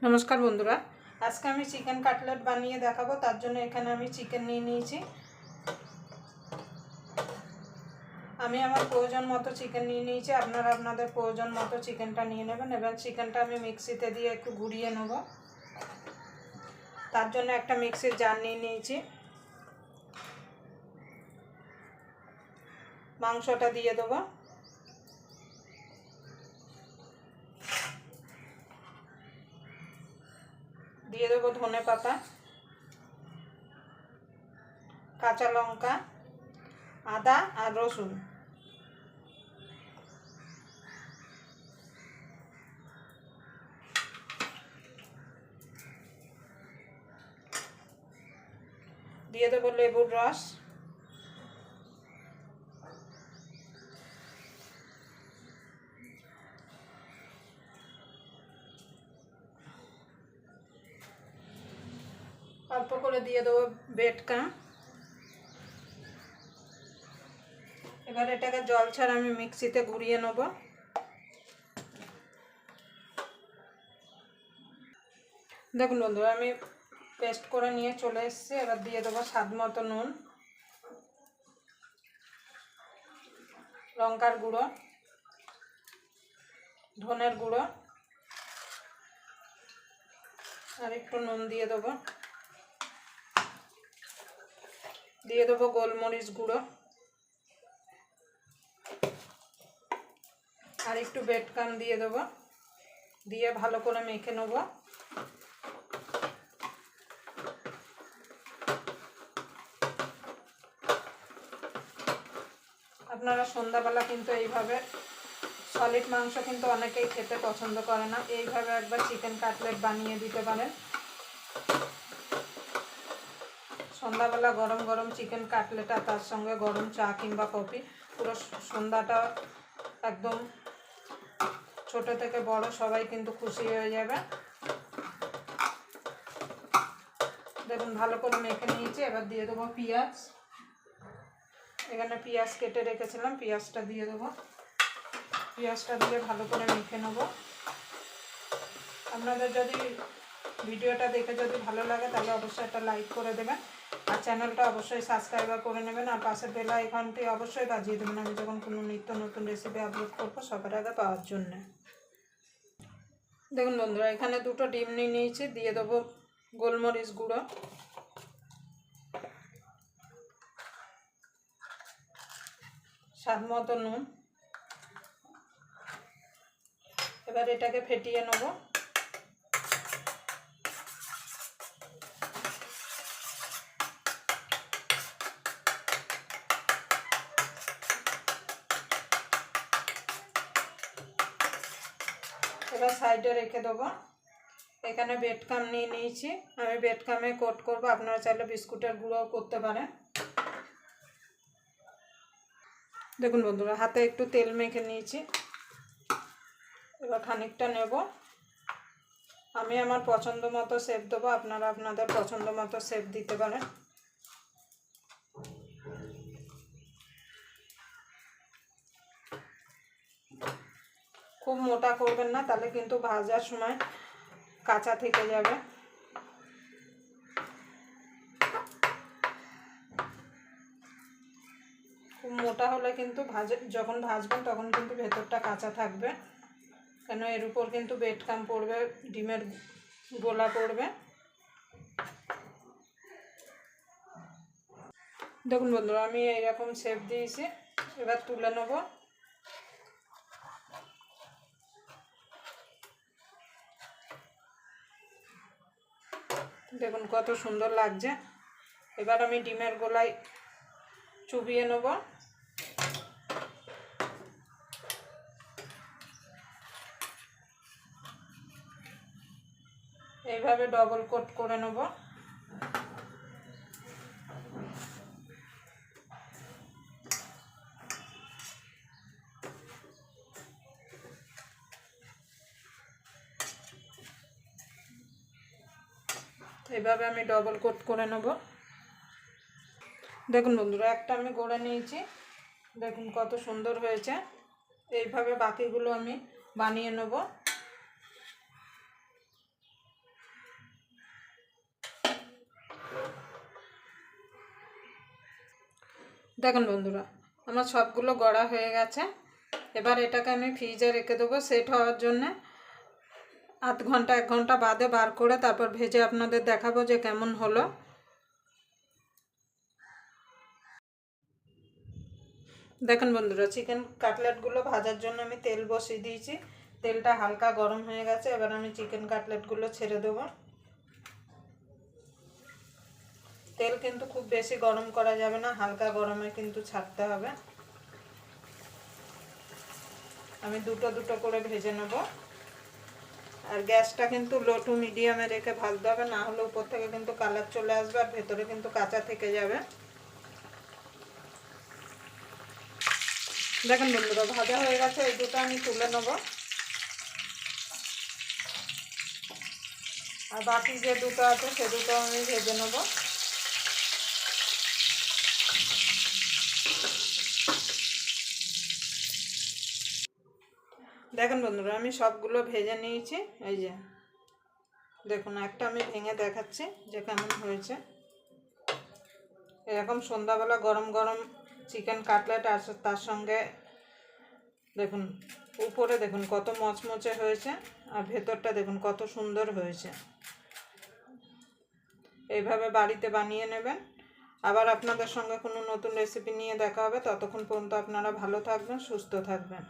नमस्कार बंधुरा आज के आमी चिकेन काटलेट बानिए देखाबो। तार जोन्नो एखाने आमी चिकेन निये निয়েছি। आमी आमार प्रयोजन मतो चिकेन निये निয়েছি। आपनारा आपनादेर प्रयोजन मतो चिकेनटा निये नेबेन एबार चिकेनटा आमी मिक्सिते दिये एकटु घुरिয়ে नेब। तार जोन्नो एकटा मिक्सिर जार निये निয়েছি। मांसटा दिये देब। दिए देव धने पाता, काँचा लंका, आदा और रसुन। दिए देव लेबुर रस, अल्प करे दिए देव बेटका। एबार एटाके जल छाड़ा आमी मिक्सिते घुरिয়ে नेब। देखुन बंधुरा आमी पेस्ट करे निये चले एसेछि। एबार दिए देब स्वाद मतो नुन, लंकार गुड़ो, धनेर गुड़ो और एकटु नुन दिए देब। दिए देव गोलमरिच गुड़ो और एकटु बेटकाम दिए देव। दिए भालो करे मेखे नेब। आपनारा सन्ध्याबेला किन्तु एइभावे सलिड मांस किन्तु अनेकेई खेते पछंद करे ना। एइभावे एकबार चिकेन काटलेट बानिये दिते पारेन। सन्ध्याबेला गरम गरम चिकेन काटलेट और तार संगे गरम चा किंबा कफि पुरो सन्ध्याटा एकदम छोटो थेके बड़ो सबाई किन्तु खुशी हो जाबे। देखुन भालो करे मेखे निয়েছি। एबार दिए देब पिंयाज। एखाने पिंयाज केटे रेखेছিলাম, पिंयाजटा दिए देब। पिंयाजटा दिए भालो करे मेखे नेब। आपनादेर जदि भिडियोटा देखे जदि भालो लागे ताहले अवश्यई एकटा लाइक करे देबेन और चैनलटा अवश्यई सबस्क्राइब करे नेबेन और पाशे बेल आइकनटी अवश्यई बाजिए देबेन। आमि जखन कोनो नित्य नतुन रेसिपि आपलोड करब सबार आगे पाওয়ার জন্য। देखुन बंधुरा एखाने दुटो डिम निয়ে নিয়েছি। दिए देब गोलमरिच गुड़ो, स्वाद मतो नुन। एबार एटाके फेटिয়ে नेब। एबार साइडे रेखे देब। एखाने बेटकाम निয়ে নিয়েছি। आमी बेटकामे कोट करब। आपनारा चाइले बिस्कुटेर गुঁড়োও करते पारेन। देखुन बंधुरा हाथे एकटु तेल मेखे निয়েছি। एबार खानिकटा नेब। आमी आमार पछंद मतो शेप देब। आपनारा आपनादेर पछंद मतो शेप दिते पारेन। खूब मोटा करबेन ना, ताहले किन्तु भाजार समय काँचा थेके जाबे। खूब मोटा होले किन्तु जखन भाजबेन तखन किन्तु भेतरटा काँचा थाकबे, केन एर उपर किन्तु बेटकाम पड़बे, डिमेर गोला पड़बे। देखुन बंधुरा आमी एरकम शेप दिয়েছি। एबार तुले नेब। देखुन कत सुंदर लागছে। एबार आमी डिमेर गोलाय चुबिয়ে नेब। এইভাবে ডবল কোট করে নেব। এইভাবে আমি ডবল কোট করে নেব। দেখুন বন্ধুরা একটা আমি গড়ে নিয়েছি। দেখুন কত সুন্দর হয়েছে। এইভাবে বাকিগুলো আমি বানিয়ে নেব। দেখুন বন্ধুরা, আমার সবগুলো গড়া হয়ে গেছে। এবার এটাকে আমি ফ্রিজে রেখে দেবো সেট হওয়ার জন্যে। আধ ঘন্টা 1 ঘন্টা বাদে বার করে তারপর ভেজে আপনাদের দেখাবো যে কেমন হলো। দেখুন বন্ধুরা, চিকেন কাটলেটগুলো ভাজার জন্য আমি তেল বসিয়ে দিয়েছি। তেলটা হালকা গরম হয়ে গেছে। এবার আমি চিকেন কাটলেটগুলো ছেড়ে দেবো। তেল কিন্তু খুব বেশি গরম করা যাবে না, হালকা গরমে কিন্তু ছাড়তে হবে। আমি দুটো দুটো করে ভেজে নেব। আর গ্যাসটা কিন্তু লো টু মিডিয়ামে রেখে ভাজতে হবে, না হলে উপর থেকে কিন্তু কালার চলে আসবে আর ভেতরে কিন্তু কাঁচা থেকে যাবে। দেখুন বন্ধুরা, ভাজা হয়ে গেছে। এই দুটো আমি তুলে নেব। আর বাকি যে দুটো আছে সে দুটো আমি ভেজে নেব। দেখুন বন্ধুরা, আমি সবগুলো ভেজে নিয়েছি। এই যে দেখুন, একটা আমি ভেঙে দেখাচ্ছি যে কেমন হয়েছে। এরকম সন্ধ্যাবেলা গরম গরম চিকেন কাটলেট আর তার সঙ্গে দেখুন উপরে দেখুন কত মচমচে হয়েছে আর ভেতরটা দেখুন কত সুন্দর হয়েছে। এইভাবে বাড়িতে বানিয়ে নেবেন। আবার আপনাদের সঙ্গে কোনো নতুন রেসিপি নিয়ে দেখা হবে। ততক্ষণ পর্যন্ত আপনারা ভালো থাকবেন, সুস্থ থাকবেন।